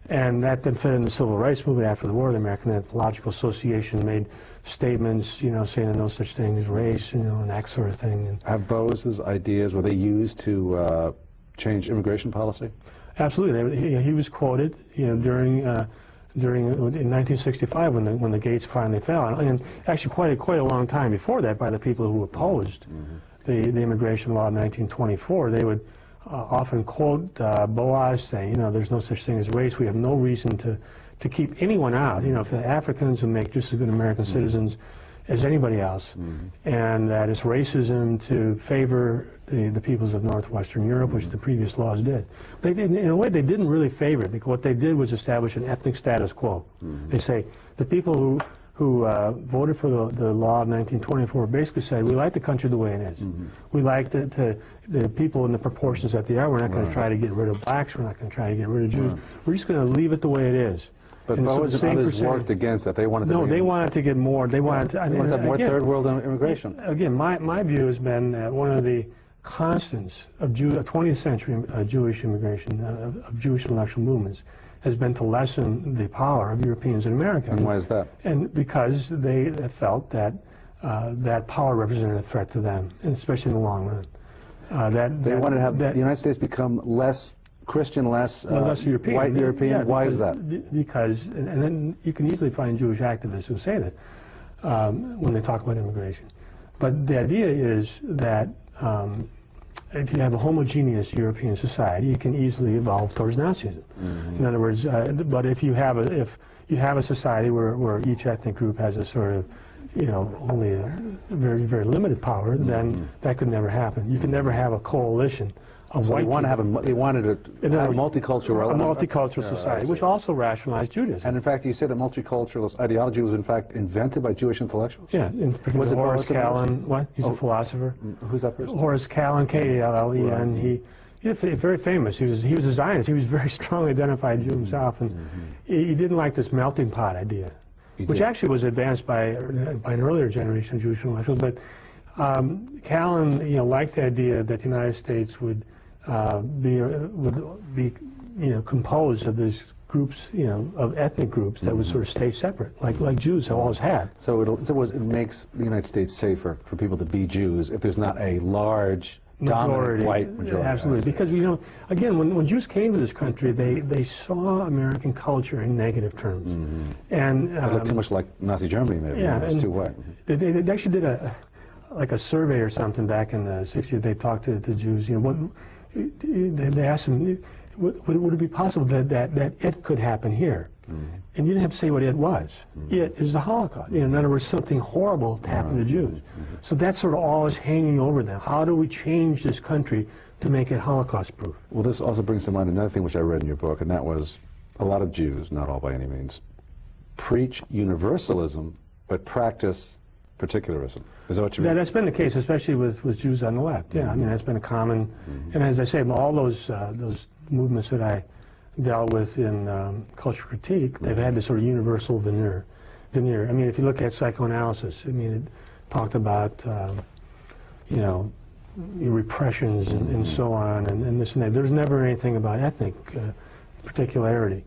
And that then fed in the Civil Rights Movement after the war. The American Anthropological Association made statements, you know, saying that no such thing as race, you know, and that sort of thing. And have Boas's ideas, were they used to change immigration policy? Absolutely. He was quoted, you know, during in 1965 when the gates finally fell, and actually quite a long time before that by the people who opposed the immigration law of 1924. They would often quote Boas saying, you know, there's no such thing as race. We have no reason to keep anyone out. You know, if the Africans will make just as good American citizens as anybody else, and that it's racism to favor the peoples of Northwestern Europe, which the previous laws did. In a way, they didn't really favor it. What they did was establish an ethnic status quo. They say the people who voted for the law of 1924 basically said, we like the country the way it is. We like the people in the proportions that they are. We're not going to try to get rid of blacks. We're not going to try to get rid of Jews. We're just going to leave it the way it is. But Boas and others worked against that. They wanted to they wanted to get more. They wanted to have more third world immigration. Again, my view has been that one of the constants of 20th century Jewish immigration, of Jewish intellectual movements, has been to lessen the power of Europeans in America. And why is that? And because they felt that that power represented a threat to them, and especially in the long run. They wanted to have the United States become less Christian, less European. White European. Yeah, why is that? Because, and then you can easily find Jewish activists who say that when they talk about immigration. But the idea is that if you have a homogeneous European society, you can easily evolve towards Nazism. In other words, but if you have a society where each ethnic group has a sort of, you know, only a very, very limited power, then that could never happen. You can never have a coalition of white people. They wanted a multicultural society, which also rationalized Judaism. And in fact, you said that multiculturalist ideology was in fact invented by Jewish intellectuals? Yeah, in particular, was it Horace Kallen? What? He's a philosopher. Who's that person? Horace Kallen, K-A-L-L-E-N. He's very famous. He was a Zionist. He was very strongly identified Jew himself, and he didn't like this melting pot idea, which actually was advanced by an earlier generation of Jewish intellectuals. But Kallen, you know, liked the idea that the United States would be composed of these groups, you know, of ethnic groups that would sort of stay separate, like Jews have always had. So it makes the United States safer for people to be Jews if there's not a large dominant white majority. Absolutely, because, you know, again, when Jews came to this country, they saw American culture in negative terms, and it looked too much like Nazi Germany. Maybe it was too white. They actually did a survey or something back in the 60s. They talked to Jews. You know, they asked them, would it be possible that it could happen here? And you didn't have to say what it was. It is the Holocaust. You know, in other words, something horrible to happen to Jews. So that's sort of always hanging over them. How do we change this country to make it Holocaust-proof? Well, this also brings to mind another thing which I read in your book, and that was a lot of Jews, not all by any means, preach universalism but practice particularism. Is that what you mean? That's been the case, especially with Jews on the left. Yeah, I mean, that's been a common, and as I say, all those movements that I dealt with in cultural critique, they've had this sort of universal veneer. I mean, if you look at psychoanalysis, I mean, it talked about, you know, repressions and so on, and this and that. There's never anything about ethnic particularity.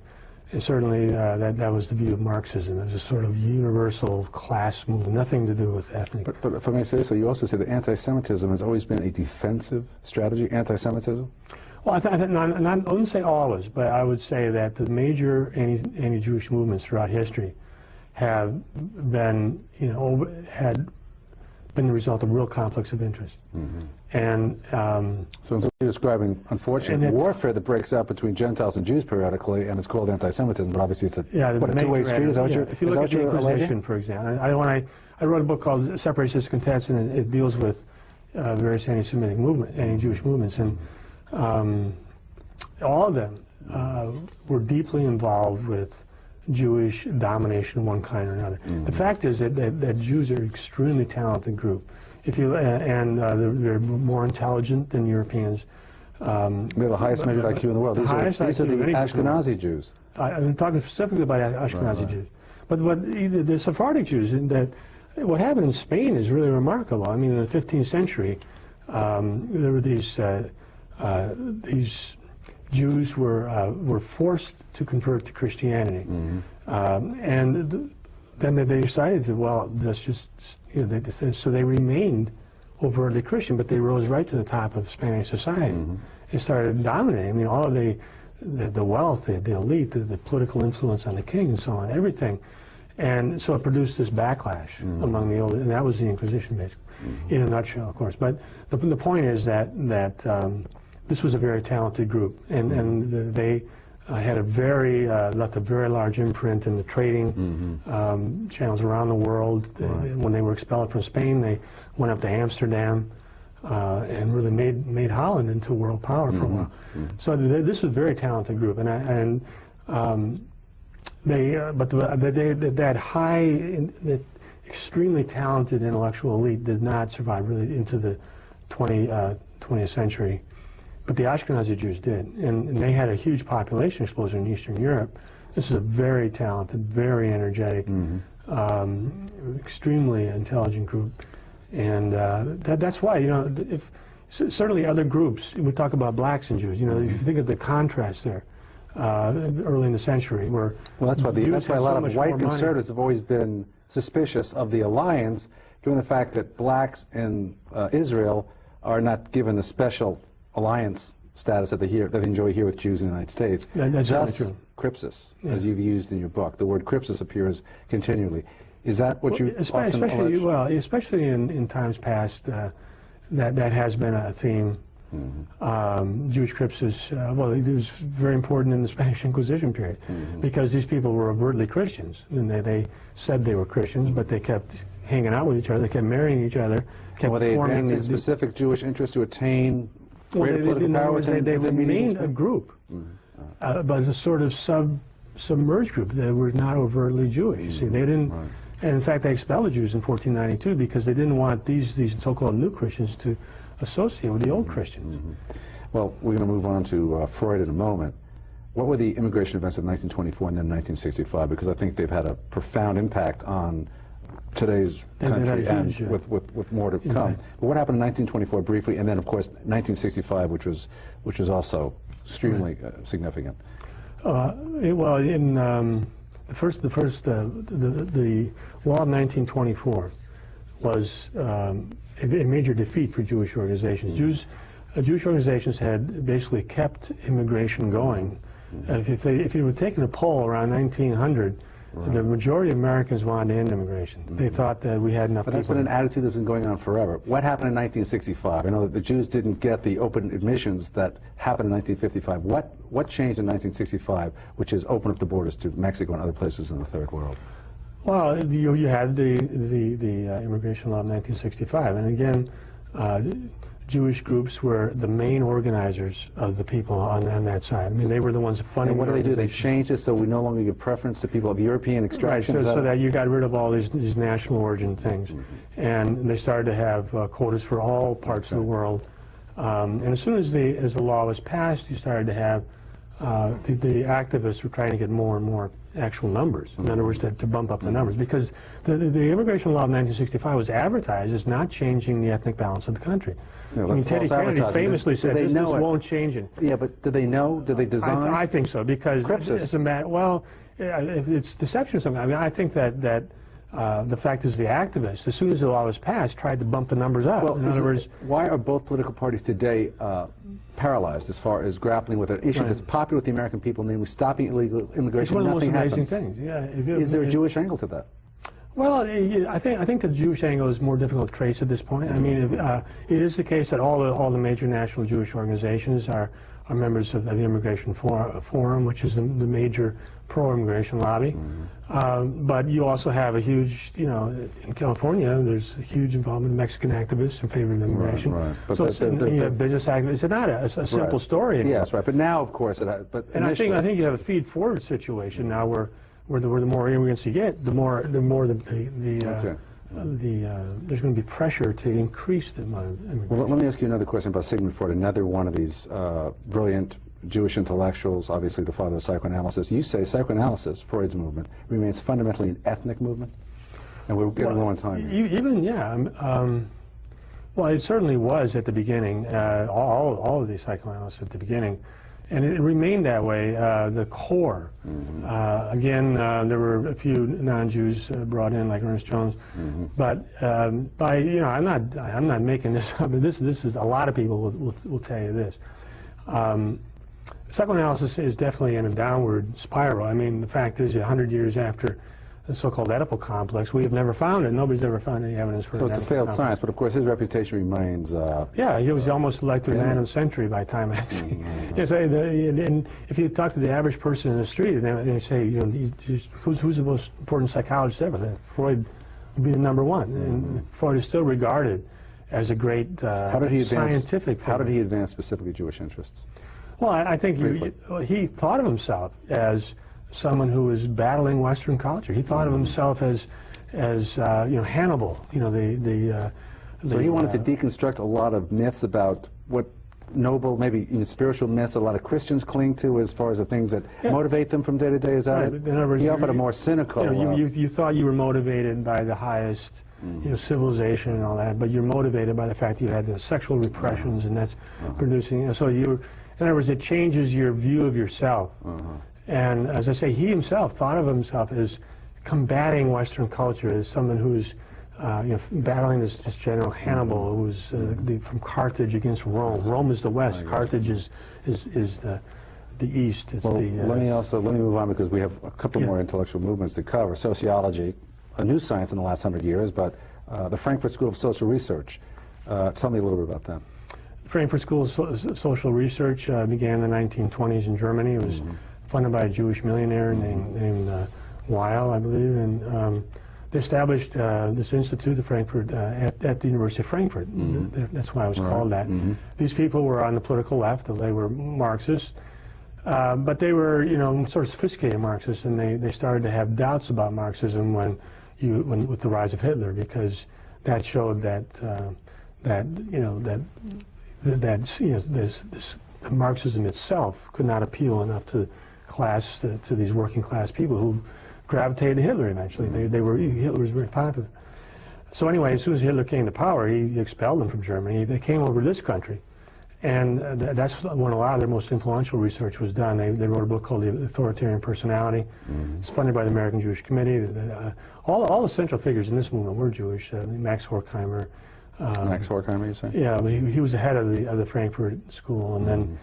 And certainly that was the view of Marxism. It was a sort of universal class movement, nothing to do with ethnic. But if I may say so, you also say that anti-Semitism has always been a defensive strategy, anti-Semitism? Well, I wouldn't say always, but I would say that the major anti-Jewish movements throughout history have been, you know, had been the result of real conflicts of interest. And so you're describing, unfortunately, warfare that breaks out between Gentiles and Jews periodically, and it's called anti-Semitism, but obviously it's a two-way street. Is that what you're If you look at the Inquisition, for example, I wrote a book called Separations and Contents, and it deals with various anti-Semitic anti-Jewish movements, and all of them were deeply involved with Jewish domination of one kind or another. The fact is that Jews are an extremely talented group. They're more intelligent than Europeans. They're the highest measured IQ in the world. These are the Ashkenazi Jews. I'm talking specifically about Ashkenazi Jews. But the Sephardic Jews, what happened in Spain is really remarkable. I mean, in the 15th century, there were these Jews were forced to convert to Christianity, and then they decided that, well, that's just, so they remained overtly Christian, but they rose right to the top of Spanish society and started dominating. I mean, all of the wealth, the elite, the political influence on the king, and so on, everything. And so it produced this backlash among the old, and that was the Inquisition, basically, in a nutshell, of course. But the point is that this was a very talented group, and they had left a very large imprint in the trading channels around the world. When they were expelled from Spain, they went up to Amsterdam and really made Holland into a world power for a while. So this is a very talented group, that extremely talented intellectual elite did not survive really into the 20th century. But the Ashkenazi Jews did, and they had a huge population explosion in Eastern Europe. This is a very talented, very energetic, extremely intelligent group, and that's why, certainly other groups, we talk about blacks and Jews, if you think of the contrast there, early in the century, where that's why a lot of white conservatives have always been suspicious of the alliance, given the fact that blacks in Israel are not given the special alliance status that they enjoy here with Jews in the United States. That's true. Crypsis, as you've used in your book. The word crypsis appears continually. Is that what you often allege? Well, especially in times past, that has been a theme. Jewish crypsis, it was very important in the Spanish Inquisition period, because these people were overtly Christians, and they said they were Christians, but they kept hanging out with each other, they kept marrying each other, kept were they advancing specific Jewish interests to attain greater political power? They remained a group, but a sort of submerged group that were not overtly Jewish. You see, they didn't, and in fact, they expelled the Jews in 1492 because they didn't want these so-called new Christians to associate with the old Christians. Well, we're going to move on to Freud in a moment. What were the immigration events of 1924 and then 1965? Because I think they've had a profound impact on today's country, and with more to come. But what happened in 1924 briefly, and then of course 1965, which was also extremely significant. Well, in the law of 1924 was a major defeat for Jewish organizations. Jewish organizations had basically kept immigration going. If you were taking a poll around 1900, the majority of Americans wanted to end immigration. They thought that we had enough people. But that's been an attitude that's been going on forever. What happened in 1965? I know that the Jews didn't get the open admissions that happened in 1955. What changed in 1965, which has opened up the borders to Mexico and other places in the Third World? Well, you had the immigration law of 1965, and again, Jewish groups were the main organizers of the people on that side. I mean, they were the ones funding. And what do they do? They changed it so we no longer give preference to people of European extraction. Right, so that you got rid of all these national origin things, and they started to have quotas for all parts of the world. And as soon as the law was passed, you started to have the activists were trying to get more and more actual numbers. In other words, to bump up the numbers, because the immigration law of 1965 was advertised as not changing the ethnic balance of the country. Yeah, I mean, Teddy Kennedy famously said this won't change it. Yeah, but did they know? Did they design? I think so, because it's a matter. Well, it's deception or something. I mean, I think that the fact is the activists, as soon as the law was passed, tried to bump the numbers up. Well, in other words, why are both political parties today paralyzed as far as grappling with an issue that's popular with the American people, namely stopping illegal immigration? It's one of the most amazing things. Yeah. Is there a Jewish angle to that? Well, I think the Jewish angle is more difficult to trace at this point. I mean, it is the case that all the major national Jewish organizations are members of the Immigration Forum, which is the major pro-immigration lobby. But you also have a huge, in California, there's a huge involvement of Mexican activists in favor of immigration. Right. But so you have business activists. It's not a simple story anymore. Yes, right. But now, of course, I think you have a feed-forward situation now where the more immigrants you get, the more the there's going to be pressure to increase the amount of immigration. Well, let me ask you another question about Sigmund Freud, another one of these brilliant Jewish intellectuals, obviously the father of psychoanalysis. You say psychoanalysis, Freud's movement, remains fundamentally an ethnic movement? And we're getting low on time here. Even, yeah. Well, it certainly was at the beginning, all of these psychoanalysts at the beginning. And it remained that way, the core. Again, there were a few non-Jews brought in, like Ernest Jones. But I'm not making this up. This is a lot of people will tell you this. Psychoanalysis is definitely in a downward spiral. I mean, the fact is, 100 years after the so-called Oedipal complex, we have never found it. Nobody's ever found any evidence for it. So it's a failed science, but of course his reputation remains... yeah, he was almost like the man of the century by Time magazine. And if you talk to the average person in the street, and they say, who's the most important psychologist ever? Freud would be the number one. And Freud is still regarded as a great scientific figure. How did he advance specifically Jewish interests? Well, I think he thought of himself as someone who was battling Western culture. He thought of himself as Hannibal. So he wanted to deconstruct a lot of myths about what noble, maybe spiritual myths a lot of Christians cling to as far as the things that motivate them from day to day. Is that right? In other words, he offered a more cynical... You thought you were motivated by the highest civilization and all that, but you're motivated by the fact that you had the sexual repressions, and that's producing... So you, in other words, it changes your view of yourself. And as I say, he himself thought of himself as combating Western culture, as someone who's battling this general Hannibal, who's from Carthage against Rome. Rome is the West. Carthage is the East. It's let me move on, because we have a couple more intellectual movements to cover. Sociology, a new science in the last 100 years, but the Frankfurt School of Social Research. Tell me a little bit about that. The Frankfurt School of Social Research began in the 1920s in Germany. It was funded by a Jewish millionaire named Weil, I believe, and they established this institute, the Frankfurt, at the University of Frankfurt. That's why it was called that. These people were on the political left. They were Marxists, but they were, sort of sophisticated Marxists, and they started to have doubts about Marxism with the rise of Hitler, because that showed that this Marxism itself could not appeal enough to these working class people who gravitated to Hitler eventually. Hitler was very popular. So anyway, as soon as Hitler came to power, he expelled them from Germany. They came over to this country, and that's when a lot of their most influential research was done. They wrote a book called The Authoritarian Personality. It's funded by the American Jewish Committee. All the central figures in this movement were Jewish. Max Horkheimer. Max Horkheimer, you say? Yeah, he was the head of the Frankfurt School, and then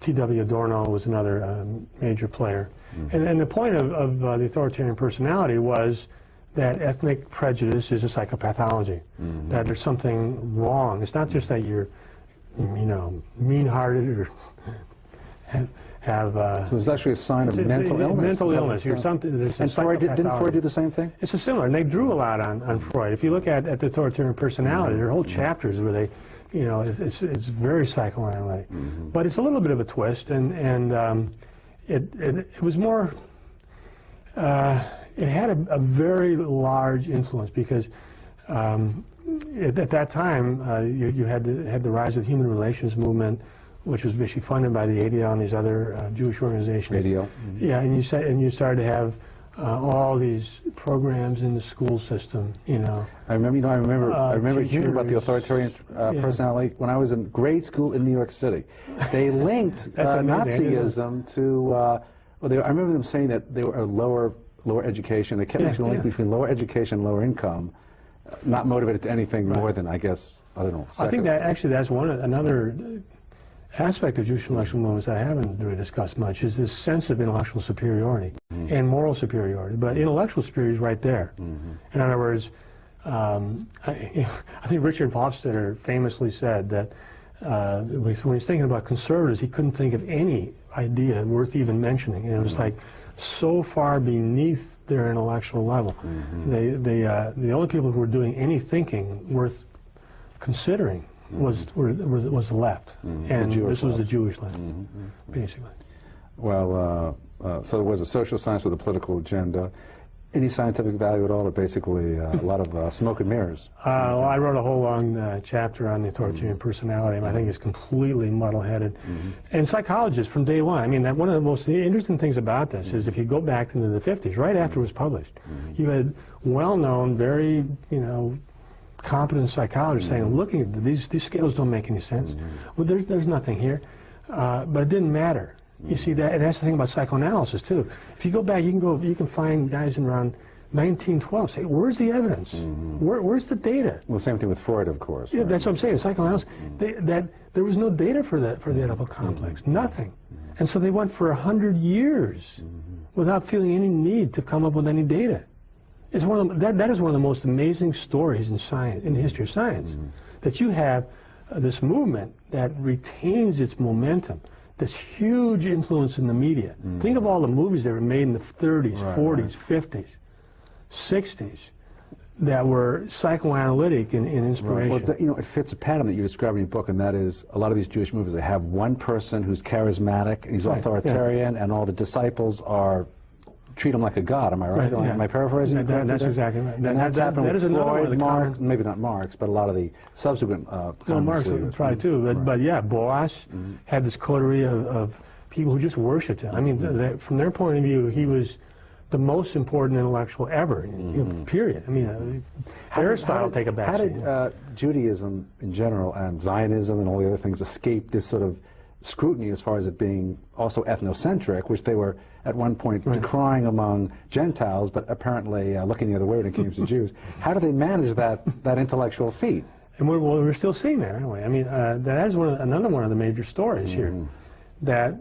T.W. Adorno was another major player. And the point of the authoritarian personality was that ethnic prejudice is a psychopathology, that there's something wrong. It's not just that you're, mean-hearted or have... so it's actually a sign of mental illness. Mental illness. You're something. And didn't Freud do the same thing? It's similar, and they drew a lot on Freud. If you look at the authoritarian personality, there are whole chapters where they, it's very psychoanalytic. But it's a little bit of a twist, and it was more. It had a very large influence, because at that time you had the rise of the human relations movement, which was basically funded by the ADL and these other Jewish organizations. ADL. Yeah, and you started to have all these programs in the school system. I remember hearing about the authoritarian personality when I was in grade school in New York City. They linked Nazism to. I remember them saying that they were lower education. They kept making the link between lower education and lower income, not motivated to anything more than, I guess, I don't know. I think that actually that's another aspect of Jewish intellectual movements that I haven't really discussed much, is this sense of intellectual superiority and moral superiority. But intellectual superiority is right there. In other words, I think Richard Hofstadter famously said that when he was thinking about conservatives, he couldn't think of any idea worth even mentioning. And it was like so far beneath their intellectual level. The only people who were doing any thinking worth considering was the left, and this was the Jewish left, basically. Well, so it was a social science with a political agenda. Any scientific value at all, or basically a lot of smoke and mirrors? Well, I wrote a whole long chapter on the authoritarian personality, and I think it's completely muddle-headed. And psychologists from day one, I mean, one of the most interesting things about this is if you go back into the 50s, right after it was published, you had well-known, very, competent psychologists saying, looking at these scales don't make any sense. Well, there's nothing here. But it didn't matter. You see that, and that's the thing about psychoanalysis too. If you go back, you can find guys in around 1912 say, "Where's the evidence? Where's the data?" Well, same thing with Freud, of course. Yeah, right? that's what I'm saying. Psychoanalysis, that there was no data for the Oedipal complex, nothing, and so they went for 100 years without feeling any need to come up with any data. It's one of that is one of the most amazing stories in science, in the history of science, that you have this movement that retains its momentum. This huge influence in the media. Think of all the movies that were made in the 30s, 40s, 50s, 60s that were psychoanalytic in inspiration. Well, it fits a pattern that you describe in your book, and that is a lot of these Jewish movies, they have one person who's charismatic, and he's authoritarian, and all the disciples treat him like a god. Am I right? Am I paraphrasing? That's exactly right. And that's happened with Freud, Marx, maybe not Marx, but a lot of the subsequent Marx probably too. But yeah, Boas had this coterie of people who just worshipped him. I mean, from their point of view, he was the most important intellectual ever, period. I mean, Aristotle take a back seat. How did Judaism in general and Zionism and all the other things escape this sort of scrutiny as far as it being also ethnocentric, which they were at one point decrying among Gentiles, but apparently looking the other way when it came to Jews? How do they manage that intellectual feat? And we're still seeing that, aren't we? I mean, that is another one of the major stories here, that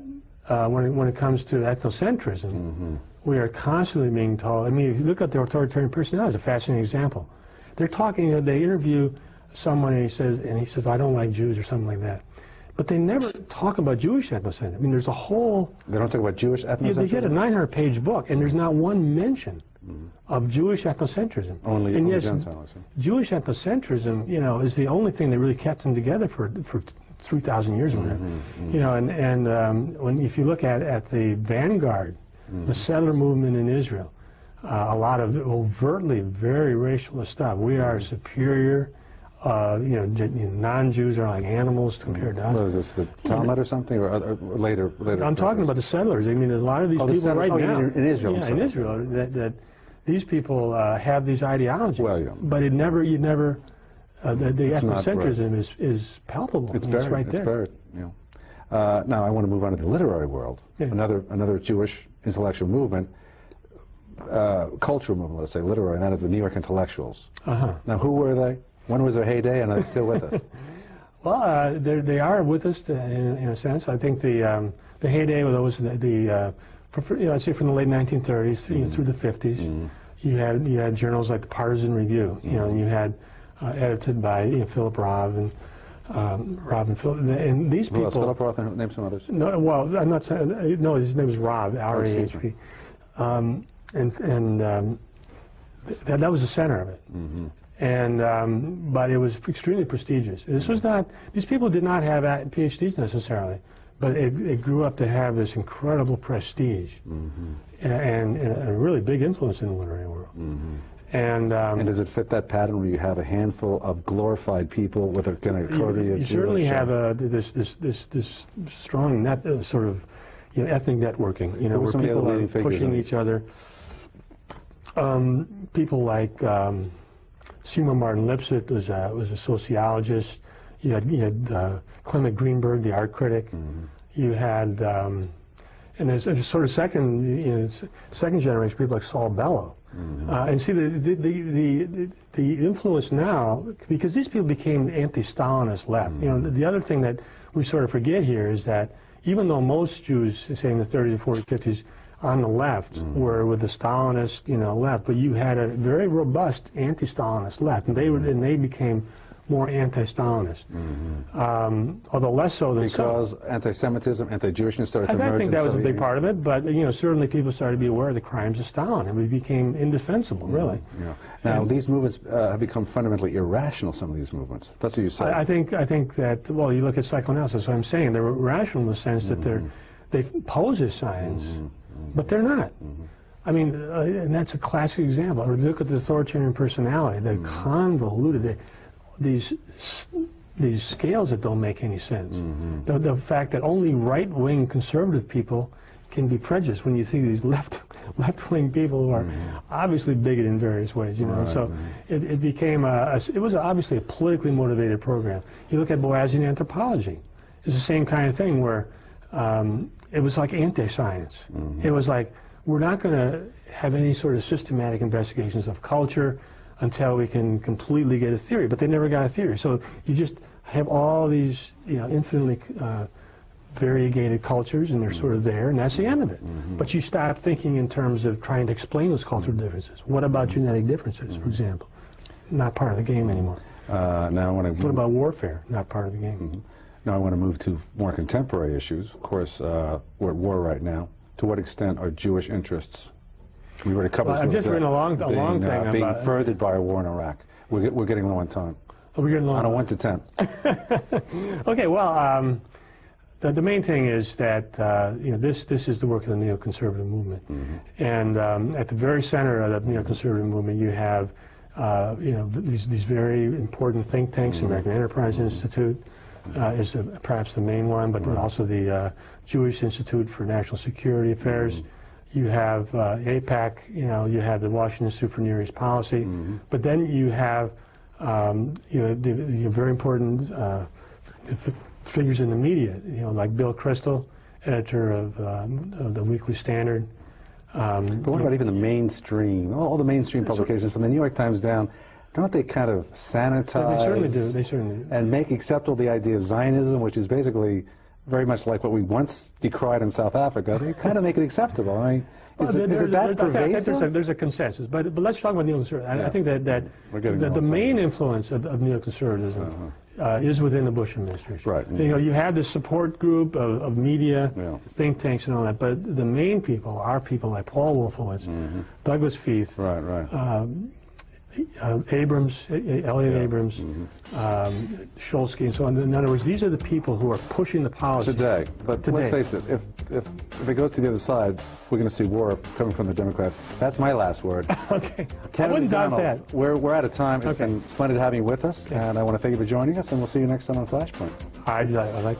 when it comes to ethnocentrism, we are constantly being told. I mean, if you look at the authoritarian personality, it's a fascinating example. They're talking. They interview someone, and he says, "I don't like Jews," or something like that. But they never talk about Jewish ethnocentrism. I mean, there's a whole... They don't talk about Jewish ethnocentrism? They get a 900-page book, and there's not one mention of Jewish ethnocentrism. Only Gentiles. Jewish ethnocentrism, is the only thing that really kept them together for 3,000 years or whatever. When if you look at the vanguard, the settler movement in Israel, a lot of overtly very racialist stuff. We are superior. Non-Jews are like animals compared to us. What is this, the Talmud or something, or later? I'm talking about the settlers. I mean, a lot of these people right now in Israel. Yeah, in Israel, that these people have these ideologies. Well, yeah. But the ethnocentrism is palpable. It's buried. It's right there. It's buried. Yeah. Now I want to move on to the literary world. Yeah. Another Jewish intellectual movement, cultural movement, let's say, literary, and that is the New York intellectuals. Now, who were they? When was their heyday, and are they still with us? Well, they are with us in a sense. I think the heyday was I'd say from the late 1930s through the 50s. You had journals like the Partisan Review, and you had edited by Philip Roth and Rob and Philip, and these people. Philip Roth, and name some others. No, well, I'm not saying. No, his name was Rob, R-A-H-P, that was the center of it. But it was extremely prestigious. This was not; these people did not have PhDs necessarily, but it grew up to have this incredible prestige and a really big influence in the literary world. And does it fit that pattern where you have a handful of glorified people with a kind of coterie of You certainly have this strong sort of ethnic networking. Where people are pushing each other. People like. Seymour Martin Lipset was a sociologist. You had Clement Greenberg, the art critic. You had, and there's a sort of second generation people like Saul Bellow. And see the influence now, because these people became anti-Stalinist left. The other thing that we sort of forget here is that even though most Jews, say in the 30s, 40s, 50s, on the left were with the Stalinist, left, but you had a very robust anti-Stalinist left, and they became more anti-Stalinist, although less so than because anti-Semitism, anti-Jewishness started to emerge. I think that was a big part of it, but certainly people started to be aware of the crimes of Stalin, and it became indefensible, really. Now these movements have become fundamentally irrational. Some of these movements. That's what you said. I think that you look at psychoanalysis. What I'm saying, they're irrational in the sense that they pose as science. But they're not. I mean, and that's a classic example. Or look at the authoritarian personality, the convoluted, these scales that don't make any sense. The fact that only right-wing conservative people can be prejudiced when you see these left-wing people who are obviously bigoted in various ways, you know. Right, so it became it was obviously a politically motivated program. You look at Boasian anthropology; it's the same kind of thing where it was like anti-science. It was like, we're not going to have any sort of systematic investigations of culture until we can completely get a theory. But they never got a theory. So you just have all these, you know, infinitely variegated cultures, and they're sort of there, and that's the end of it. But you stop thinking in terms of trying to explain those cultural differences. What about genetic differences, for example? Not part of the game anymore. Now I want to. What about warfare? Not part of the game. Now I want to move to more contemporary issues. Of course, we're at war right now. To what extent are Jewish interests? We already covered this. I've just written a long thing being about furthered by a war in Iraq. We're getting low on time. Oh, we're getting low on a 1 to 10. Okay, well, the main thing is that you know, this is the work of the neoconservative movement, and at the very center of the neoconservative movement, you have you know, these very important think tanks. The American Enterprise Institute is perhaps the main one, but also the Jewish Institute for National Security Affairs. You have AIPAC. You know, you have the Washington Institute for Near East Policy, but then you have you know, the very important figures in the media, you know, like Bill Kristol, editor of the Weekly Standard. But what about even the mainstream, all the mainstream publications from the New York Times down? Don't they kind of sanitize? They certainly do. They certainly do. And make acceptable the idea of Zionism, which is basically very much like what we once decried in South Africa. They kind of make it acceptable. I mean, is it that pervasive? There's a consensus, but let's talk about neoconservatism. I think that the main influence of neoconservatism is within the Bush administration. Right. You know, you have this support group of media, think tanks, and all that, but the main people are people like Paul Wolfowitz, Douglas Feith, Abrams, Elliot Abrams, Shulsky, and so on. In other words, these are the people who are pushing the policy today. But let's face it, if it goes to the other side, we're going to see war coming from the Democrats. That's my last word. Okay. Kevin I wouldn't doubt MacDonald, that. We're out of time. It's been splendid having you with us, and I want to thank you for joining us, and we'll see you next time on Flashpoint. I like